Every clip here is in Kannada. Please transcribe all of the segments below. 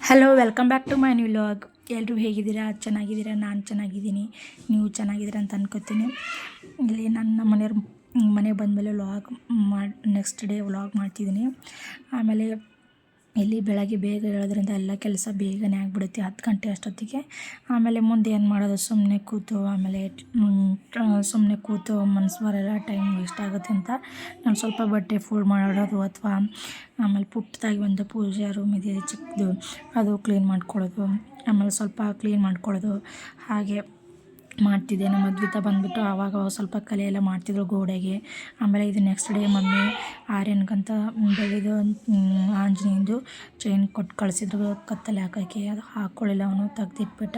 Hello, welcome back to my new vlog. ಎಲ್ಲರೂ ಹೇಗಿದ್ದೀರಾ? ಚೆನ್ನಾಗಿದ್ದೀರಾ? ನಾನು ಚೆನ್ನಾಗಿದ್ದೀನಿ, ನೀವು ಚೆನ್ನಾಗಿದ್ದೀರಾ ಅಂತ ಅನ್ಕೋತೀನಿ. ಇಲ್ಲಿ ನನ್ನ ಮನೆಗೆ ಬಂದಮೇಲೆ ನೆಕ್ಸ್ಟ್ ಡೇ ವ್ಲಾಗ್ ಮಾಡ್ತಿದ್ದೀನಿ. ಆಮೇಲೆ ಇಲ್ಲಿ ಬೆಳಗ್ಗೆ ಬೇಗ ಹೇಳೋದ್ರಿಂದ ಎಲ್ಲ ಕೆಲಸ ಬೇಗನೆ ಆಗಿಬಿಡುತ್ತೆ 10 ಗಂಟೆ ಅಷ್ಟೊತ್ತಿಗೆ. ಆಮೇಲೆ ಮುಂದೆ ಏನು ಮಾಡೋದು, ಸುಮ್ಮನೆ ಕೂತು ಮನಸ್ಸು ಬರೋಲ್ಲ, ಟೈಮ್ ವೇಸ್ಟ್ ಆಗುತ್ತೆ ಅಂತ ನಾನು ಸ್ವಲ್ಪ ಬಟ್ಟೆ ಫೋಲ್ಡ್ ಮಾಡೋದು ಅಥವಾ ಆಮೇಲೆ ಪುಟ್ಟದಾಗಿ ಒಂದು ಪೂಜೆ ರೂಮ್ ಇದೆ ಚಿಕ್ಕದು, ಅದು ಕ್ಲೀನ್ ಮಾಡ್ಕೊಳ್ಳೋದು, ಆಮೇಲೆ ಸ್ವಲ್ಪ ಕ್ಲೀನ್ ಮಾಡ್ಕೊಳ್ಳೋದು ಹಾಗೆ ಮಾಡ್ತಿದ್ದೆ. ನಮ್ಮ ಅದ್ವಿತ ಬಂದುಬಿಟ್ಟು ಆವಾಗ ಸ್ವಲ್ಪ ಕಲೆ ಎಲ್ಲ ಮಾಡ್ತಿದ್ರು ಗೋಡೆಗೆ. ಆಮೇಲೆ ಇದು ನೆಕ್ಸ್ಟ್ ಡೇ ಮಮ್ಮಿ ಆರ್ಯನ್ಗಂತ ಬೆಳೆದು ಆಂಜನೇಯಂದು ಚೈನ್ ಕೊಟ್ಟು ಕಳಿಸಿದ್ರು ಕತ್ತಲೆ ಹಾಕೋಕ್ಕೆ. ಅದು ಹಾಕ್ಕೊಳ್ಳಿಲ್ಲ, ಅವನು ತೆಗ್ದಿಟ್ಬಿಟ್ಟ.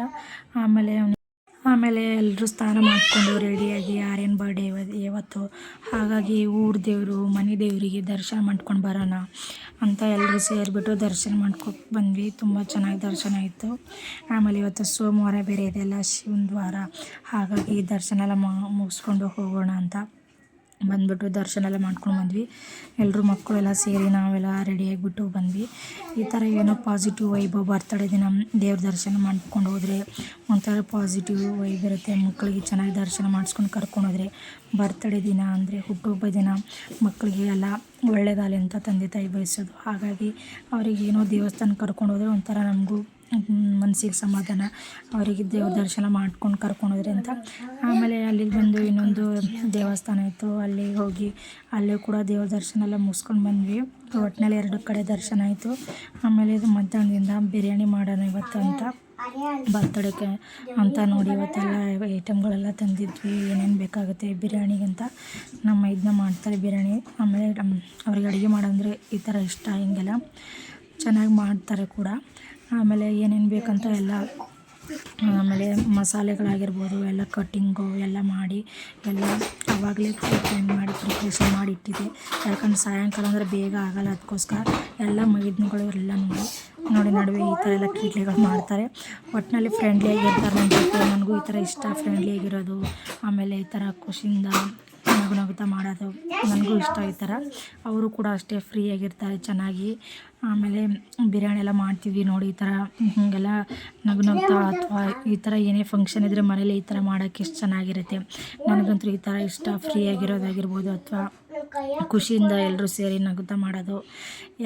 ಆಮೇಲೆ ಎಲ್ಲರೂ ಸ್ನಾನ ಮಾಡಿಕೊಂಡು ರೆಡಿಯಾಗಿ ಆರ್ಯನ್ ಬರ್ಡೇ ಇವತ್ತು, ಹಾಗಾಗಿ ಊರ ದೇವರು ಮನೆ ದೇವರಿಗೆ ದರ್ಶನ ಮಾಡ್ಕೊಂಡು ಬರೋಣ ಅಂತ ಎಲ್ಲರೂ ಸೇರಿಬಿಟ್ಟು ದರ್ಶನ ಮಾಡ್ಕೊಂಡು ಬಂದ್ವಿ. ತುಂಬ ಚೆನ್ನಾಗಿ ದರ್ಶನ ಆಯಿತು. ಆಮೇಲೆ ಇವತ್ತು ಸೋಮವಾರ ಬೇರೆ ಇದೆಲ್ಲ ಶಿವನ ವಾರ, ಹಾಗಾಗಿ ದರ್ಶನ ಎಲ್ಲ ಮುಗಿಸ್ಕೊಂಡು ಹೋಗೋಣ ಅಂತ ಬಂದುಬಿಟ್ಟು ದರ್ಶನ ಎಲ್ಲ ಮಾಡ್ಕೊಂಡು ಬಂದ್ವಿ. ಎಲ್ಲರೂ ಮಕ್ಕಳೆಲ್ಲ ಸೇರಿ ನಾವೆಲ್ಲ ರೆಡಿಯಾಗಿಬಿಟ್ಟು ಬಂದ್ವಿ. ಈ ಥರ ಏನೋ ಪಾಸಿಟಿವ್ ವೈಬ್, ಬರ್ತಡೇ ದಿನ ದೇವ್ರ ದರ್ಶನ ಮಾಡ್ಕೊಂಡು ಹೋದರೆ ಒಂಥರ ಪಾಸಿಟಿವ್ ವೈಬ್ ಇರುತ್ತೆ. ಮಕ್ಕಳಿಗೆ ಚೆನ್ನಾಗಿ ದರ್ಶನ ಮಾಡಿಸ್ಕೊಂಡು ಕರ್ಕೊಂಡೋದ್ರೆ ಬರ್ತಡೇ ದಿನ ಅಂದರೆ ಹುಟ್ಟುಹಬ್ಬ ದಿನ ಮಕ್ಕಳಿಗೆ ಎಲ್ಲ ಒಳ್ಳೆಯದಾಗಲಿ ಅಂತ ತಂದೆ ತಾಯಿ ಬಯಸೋದು. ಹಾಗಾಗಿ ಅವರಿಗೇನೋ ದೇವಸ್ಥಾನ ಕರ್ಕೊಂಡೋದ್ರೆ ಒಂಥರ ನಮಗೂ ಮನಸ್ಸಿಗೆ ಸಮಾಧಾನ, ಅವರಿಗೆ ದೇವ್ರ ದರ್ಶನ ಮಾಡ್ಕೊಂಡು ಕರ್ಕೊಂಡೋದ್ರೆ ಅಂತ. ಆಮೇಲೆ ಅಲ್ಲಿಗೆ ಬಂದು ಇನ್ನೊಂದು ದೇವಸ್ಥಾನ ಇತ್ತು, ಅಲ್ಲಿಗೆ ಹೋಗಿ ಅಲ್ಲೂ ಕೂಡ ದೇವ್ರ ದರ್ಶನ ಎಲ್ಲ ಮುಗಿಸ್ಕೊಂಡು ಬಂದ್ವಿ. ಒಟ್ಟಿನಲ್ಲಿ 2 ಕಡೆ ದರ್ಶನ ಆಯಿತು. ಆಮೇಲೆ ಇದು ಮಧ್ಯಾಹ್ನದಿಂದ ಬಿರಿಯಾನಿ ಮಾಡೋಣ ಇವತ್ತು ಅಂತ ಬರ್ತಡೇಗೆ ಅಂತ ನೋಡಿ ಇವತ್ತೆಲ್ಲ ಐಟಮ್ಗಳೆಲ್ಲ ತಂದಿದ್ವಿ, ಏನೇನು ಬೇಕಾಗುತ್ತೆ ಬಿರಿಯಾನಿಗೆ ಅಂತ. ನಮ್ಮ ಇದನ್ನ ಮಾಡ್ತಾರೆ ಬಿರಿಯಾನಿ. ಆಮೇಲೆ ಅವ್ರಿಗೆ ಅಡುಗೆ ಮಾಡೋಂದರೆ ಈ ಥರ ಇಷ್ಟ, ಹಿಂಗೆಲ್ಲ ಚೆನ್ನಾಗಿ ಮಾಡ್ತಾರೆ ಕೂಡ. ಆಮೇಲೆ ಏನೇನು ಬೇಕಂತ ಎಲ್ಲ, ಆಮೇಲೆ ಮಸಾಲೆಗಳಾಗಿರ್ಬೋದು ಎಲ್ಲ ಕಟ್ಟಿಂಗು ಎಲ್ಲ ಮಾಡಿ ಎಲ್ಲ ಆವಾಗಲೇ ಪ್ರಿಪ್ರೇಷನ್ ಮಾಡಿ ಇಟ್ಟಿದ್ದೆ. ಯಾಕಂದ್ರೆ ಸಾಯಂಕಾಲ ಅಂದರೆ ಬೇಗ ಆಗೋಲ್ಲ, ಅದಕ್ಕೋಸ್ಕರ ಎಲ್ಲ ಮೈದನ್ಗಳು ಎಲ್ಲ ನೋಡಿ ನಡುವೆ ಈ ಥರ ಎಲ್ಲ ಕೀಟ್ಲೆಗಳು ಮಾಡ್ತಾರೆ. ಒಟ್ಟಿನಲ್ಲಿ ಫ್ರೆಂಡ್ಲಿಯಾಗಿರ್ತಾರೆ ನನ್ನ ಜೊತೆ. ನನಗೂ ಈ ಥರ ಇಷ್ಟ, ಫ್ರೆಂಡ್ಲಿಯಾಗಿರೋದು. ಆಮೇಲೆ ಈ ಥರ ಖುಷಿಯಿಂದ ನಗುತ್ತಾ ಮಾಡೋದು ನನಗೂ ಇಷ್ಟ. ಈ ಥರ ಅವರು ಕೂಡ ಅಷ್ಟೇ ಫ್ರೀಯಾಗಿರ್ತಾರೆ ಚೆನ್ನಾಗಿ. ಆಮೇಲೆ ಬಿರಿಯಾನಿ ಎಲ್ಲ ಮಾಡ್ತೀವಿ ನೋಡಿ, ಈ ಥರ ಹೀಗೆಲ್ಲ ನಗುತ್ತಾ ಅಥವಾ ಈ ಥರ ಏನೇ ಫಂಕ್ಷನ್ ಇದ್ದರೆ ಮನೇಲಿ ಈ ಥರ ಮಾಡೋಕ್ಕೆ ಎಷ್ಟು ಚೆನ್ನಾಗಿರುತ್ತೆ. ನನಗಂತೂ ಈ ಥರ ಇಷ್ಟ, ಫ್ರೀಯಾಗಿರೋದಾಗಿರ್ಬೋದು ಅಥವಾ ಖುಷಿಯಿಂದ ಎಲ್ಲರೂ ಸೇರಿ ನಗುತ್ತಾ ಮಾಡೋದು.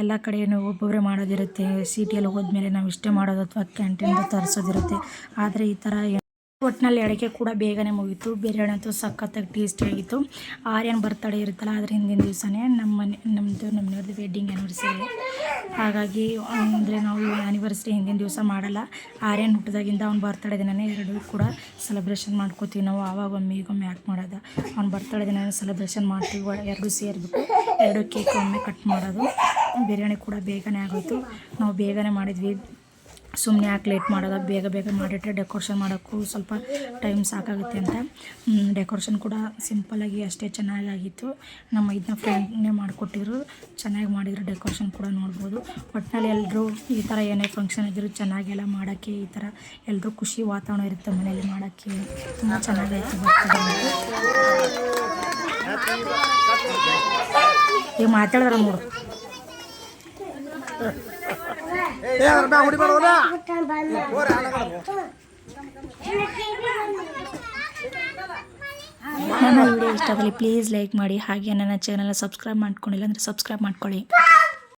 ಎಲ್ಲ ಕಡೆಯೂ ಒಬ್ಬೊಬ್ಬರೇ ಮಾಡೋದಿರುತ್ತೆ. ಸಿಟಿಯಲ್ಲಿ ಹೋದ್ಮೇಲೆ ನಾವು ಇಷ್ಟೇ ಮಾಡೋದು ಅಥವಾ ಕ್ಯಾಂಟೀನಿಂದ ತರಿಸೋದಿರುತ್ತೆ. ಆದರೆ ಈ ಥರ ಒಟ್ಟಿನಲ್ಲಿ ಅಡುಗೆ ಕೂಡ ಬೇಗನೆ ಮುಗೀತು. ಬಿರಿಯಾನಿ ಅಂತೂ ಸಖತ್ತಾಗಿ ಟೇಸ್ಟಿಯಾಗಿತ್ತು. ಆರ್ಯನ್ ಬರ್ತಡೇ ಇರುತ್ತಲ್ಲ, ಅದ್ರ ಹಿಂದಿನ ದಿವಸನೇ ನಮ್ಮನೆಯವ್ರದ್ದು ವೆಡ್ಡಿಂಗ್ ಆ್ಯನಿವರ್ಸರಿ. ಹಾಗಾಗಿ ಅಂದರೆ ನಾವು ಆ್ಯನಿವರ್ಸರಿ ಹಿಂದಿನ ದಿವಸ ಮಾಡಲ್ಲ, ಆರ್ಯನ್ ಹುಟ್ಟಿದಾಗಿಂದ ಅವ್ನ ಬರ್ತಡೇ ದಿನವೇ 2 ಕೂಡ ಸೆಲೆಬ್ರೇಷನ್ ಮಾಡ್ಕೋತೀವಿ ನಾವು. ಆವಾಗೊಮ್ಮೆ ಈಗೊಮ್ಮೆ ಯಾಕೆ ಮಾಡೋದು, ಅವ್ನ ಬರ್ತಡೇ ದಿನವೇ ಸೆಲೆಬ್ರೇಷನ್ ಮಾಡ್ತೀವಿ. 2 ಸೇರಿಬಿಟ್ಟು 2 ಕೇಕ್ ಒಮ್ಮೆ ಕಟ್ ಮಾಡೋದು. ಬಿರಿಯಾನಿ ಕೂಡ ಬೇಗನೆ ಆಗೋಯಿತು, ನಾವು ಬೇಗನೆ ಮಾಡಿದ್ವಿ. ಸುಮ್ಮನೆ ಯಾಕೆ ಲೇಟ್ ಮಾಡೋದು, ಬೇಗ ಮಾಡಿಟ್ರೆ ಡೆಕೋರೇಷನ್ ಮಾಡೋಕ್ಕೂ ಸ್ವಲ್ಪ ಟೈಮ್ ಸಾಕಾಗುತ್ತೆ ಅಂತ. ಡೆಕೋರೇಷನ್ ಕೂಡ ಸಿಂಪಲ್ಲಾಗಿ ಅಷ್ಟೇ ಚೆನ್ನಾಗಿತ್ತು. ನಮ್ಮ ಇದನ್ನ ಫ್ರೆಂಡ್ನೇ ಮಾಡಿಕೊಟ್ಟಿದ್ರು, ಚೆನ್ನಾಗಿ ಮಾಡಿದ್ರು. ಡೆಕೋರೇಷನ್ ಕೂಡ ನೋಡ್ಬೋದು. ಒಟ್ಟಿನಲ್ಲಿ ಎಲ್ಲರೂ ಈ ಥರ ಏನೇ ಫಂಕ್ಷನ್ ಇದ್ದರೂ ಚೆನ್ನಾಗೆಲ್ಲ ಮಾಡೋಕ್ಕೆ, ಈ ಥರ ಎಲ್ಲರೂ ಖುಷಿ ವಾತಾವರಣ ಇರುತ್ತೆ ಮನೇಲಿ ಮಾಡೋಕ್ಕೆ. ತುಂಬ ಚೆನ್ನಾಗಾಯ್ತು ಈಗ ಮಾತಾಡಿದ್ರೆ ನೋಡು. ನನ್ನ ವಿಡಿಯೋ ಇಷ್ಟ ಆಗಲಿ ಪ್ಲೀಸ್ ಲೈಕ್ ಮಾಡಿ. ಹಾಗೆ ನನ್ನ ಚಾನಲ್ನ ಸಬ್ಸ್ಕ್ರೈಬ್ ಮಾಡ್ಕೊಂಡಿಲ್ಲ ಅಂದರೆ ಸಬ್ಸ್ಕ್ರೈಬ್ ಮಾಡ್ಕೊಳ್ಳಿ.